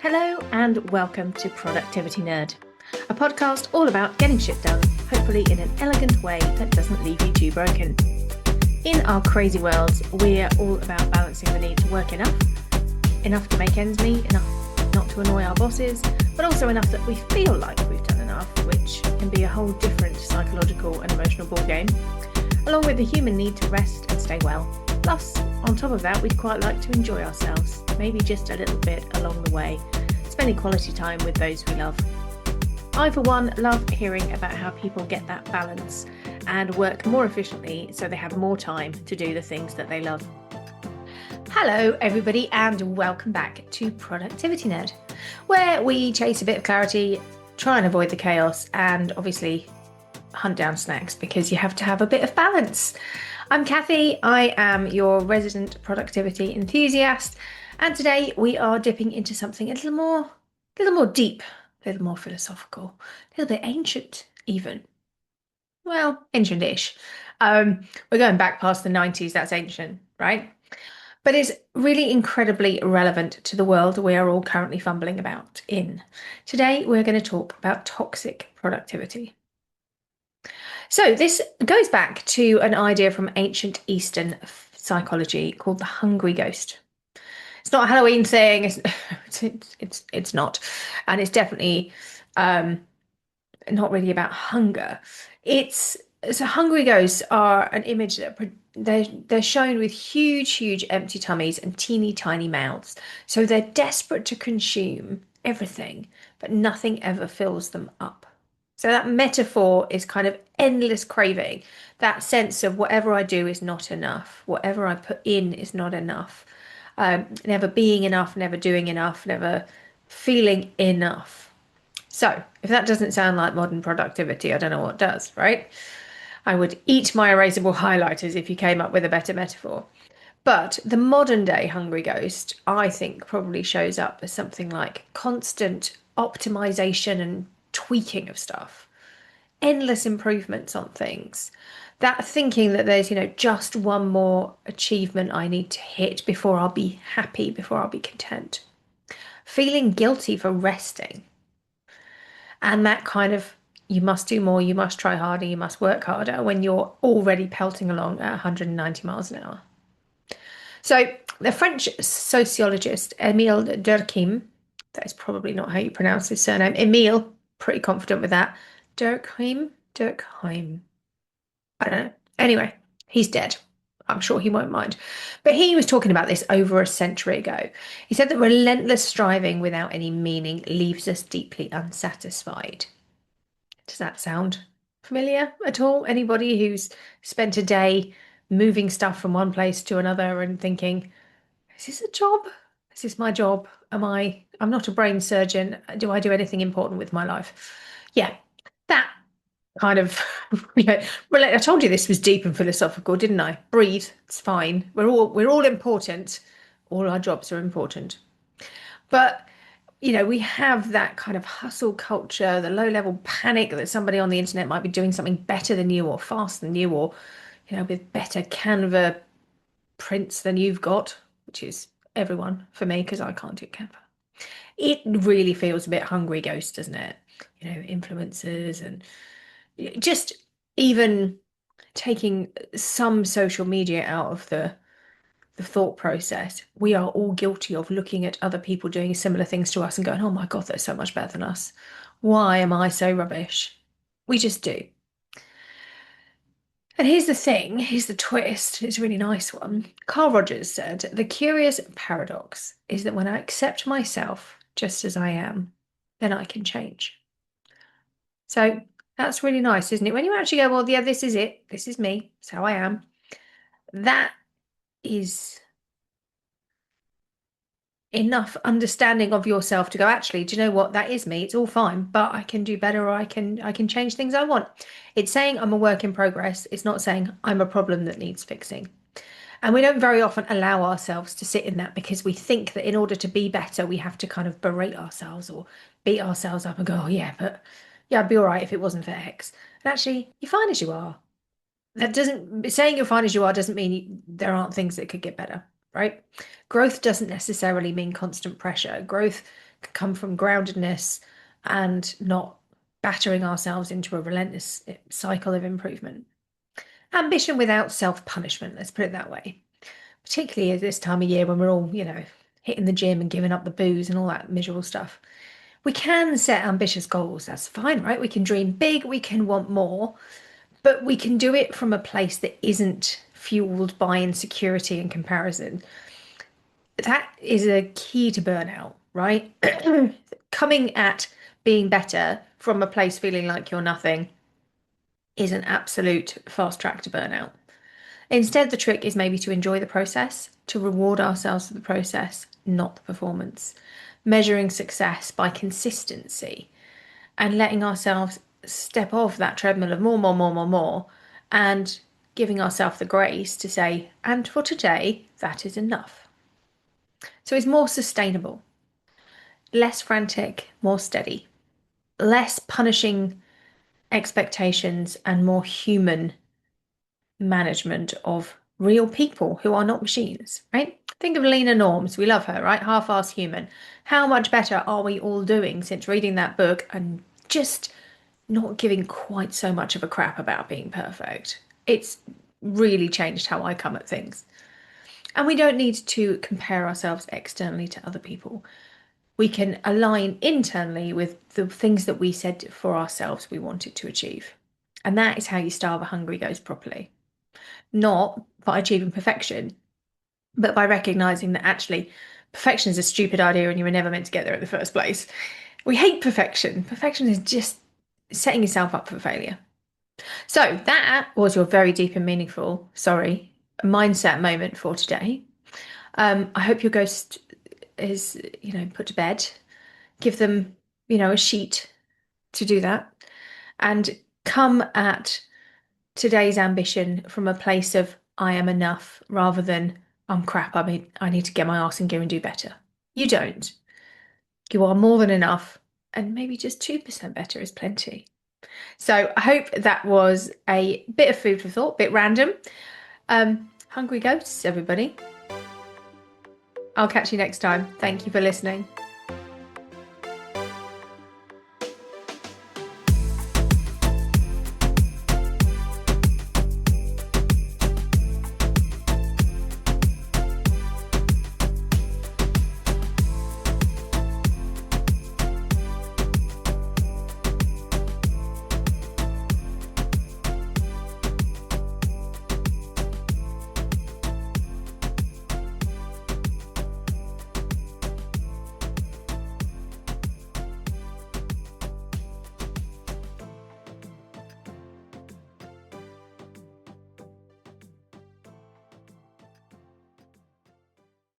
Hello and welcome to Productivity Nerd, a podcast all about getting shit done, hopefully in an elegant way that doesn't leave you too broken. In our crazy worlds, we're all about balancing the need to work enough to make ends meet, enough not to annoy our bosses, but also enough that we feel like we've done enough, which can be a whole different psychological and emotional ballgame, along with the human need to rest and stay well. Plus, on top of that, we'd quite like to enjoy ourselves, maybe just a little bit along the way, spending quality time with those we love. I, for one, love hearing about how people get that balance and work more efficiently so they have more time to do the things that they love. Hello, everybody, and welcome back to Productivity Nerd, where we chase a bit of clarity, try and avoid the chaos, and obviously hunt down snacks because you have to have a bit of balance. I'm Kathy, I am your resident productivity enthusiast, and today we are dipping into something a little more deep, a little more philosophical, a little bit ancient even. Well, ancient-ish. We're going back past the 90s, that's ancient, right? But it's really incredibly relevant to the world we are all currently fumbling about in. Today, we're going to talk about toxic productivity. So this goes back to an idea from ancient Eastern psychology called the hungry ghost. It's not a Halloween thing. It's not, and it's definitely not really about hunger. So hungry ghosts are an image that they're shown with huge empty tummies and teeny tiny mouths. So they're desperate to consume everything, but nothing ever fills them up. So that metaphor is kind of endless craving, that sense of whatever I do is not enough, whatever I put in is not enough, never being enough, never doing enough, never feeling enough. So if that doesn't sound like modern productivity, I don't know what does, right? I would eat my erasable highlighters if you came up with a better metaphor. But the modern day hungry ghost, I think, probably shows up as something like constant optimization and tweaking of stuff, endless improvements on things, that thinking that there's, just one more achievement I need to hit before I'll be happy, before I'll be content, feeling guilty for resting, and that kind of you must do more, you must try harder, you must work harder when you're already pelting along at 190 miles an hour. So the French sociologist Émile Durkheim, that is probably not how you pronounce his surname, Émile, pretty confident with that. Durkheim. I don't know. Anyway, he's dead. I'm sure he won't mind. But he was talking about this over a century ago. He said that relentless striving without any meaning leaves us deeply unsatisfied. Does that sound familiar at all? Anybody who's spent a day moving stuff from one place to another and thinking, is this a job? Is this my job? I'm not a brain surgeon. Do I do anything important with my life? Yeah, that kind of, I told you this was deep and philosophical, didn't I? Breathe, it's fine. We're all important. All our jobs are important. But we have that kind of hustle culture, the low level panic that somebody on the internet might be doing something better than you or faster than you or, with better Canva prints than you've got, which is everyone for me because I can't do Canva. It really feels a bit hungry ghost, doesn't it? Influencers and just even taking some social media out of the thought process, we are all guilty of looking at other people doing similar things to us and going, oh my God, they're so much better than us. Why am I so rubbish? We just do. And here's the twist. It's a really nice one. Carl Rogers said, the curious paradox is that when I accept myself just as I am, then I can change. So that's really nice, isn't it? When you actually go, well, yeah, this is it. This is me. It's how I am. That is enough understanding of yourself to go, actually, do you know what? That is me. It's all fine, but I can do better, or I can change things I want. It's saying I'm a work in progress. It's not saying I'm a problem that needs fixing. And we don't very often allow ourselves to sit in that because we think that in order to be better, we have to kind of berate ourselves or beat ourselves up and go, oh yeah, but yeah, I'd be all right if it wasn't for X. And actually, you're fine as you are. Saying you're fine as you are doesn't mean there aren't things that could get better, right? Growth doesn't necessarily mean constant pressure. Growth come from groundedness and not battering ourselves into a relentless cycle of improvement. Ambition without self-punishment, let's put it that way. Particularly at this time of year when we're all, hitting the gym and giving up the booze and all that miserable stuff. We can set ambitious goals, that's fine, right? We can dream big, we can want more, but we can do it from a place that isn't fueled by insecurity and comparison. That is a key to burnout, right? Coming at being better from a place feeling like you're nothing is an absolute fast track to burnout. Instead, the trick is maybe to enjoy the process, to reward ourselves for the process, not the performance. Measuring success by consistency and letting ourselves step off that treadmill of more, more, more, more, more, and giving ourselves the grace to say, and for today, that is enough. So it's more sustainable, less frantic, more steady, less punishing expectations, and more human management of real people who are not machines, right? Think of Lena Norms. We love her, right? Half-assed human. How much better are we all doing since reading that book and just not giving quite so much of a crap about being perfect? It's really changed how I come at things. And we don't need to compare ourselves externally to other people. We can align internally with the things that we said for ourselves we wanted to achieve. And that is how you starve a hungry ghost properly. Not by achieving perfection, but by recognizing that actually perfection is a stupid idea and you were never meant to get there in the first place. We hate perfection. Perfection is just setting yourself up for failure. So that was your very deep and meaningful, mindset moment for today. I hope your ghost is, put to bed. Give them, a sheet to do that, and come at today's ambition from a place of I am enough rather than I'm crap. I need to get my arse in gear and do better. You don't. You are more than enough, and maybe just 2% better is plenty. So I hope that was a bit of food for thought, bit random. Hungry ghosts, everybody. I'll catch you next time. Thank you for listening.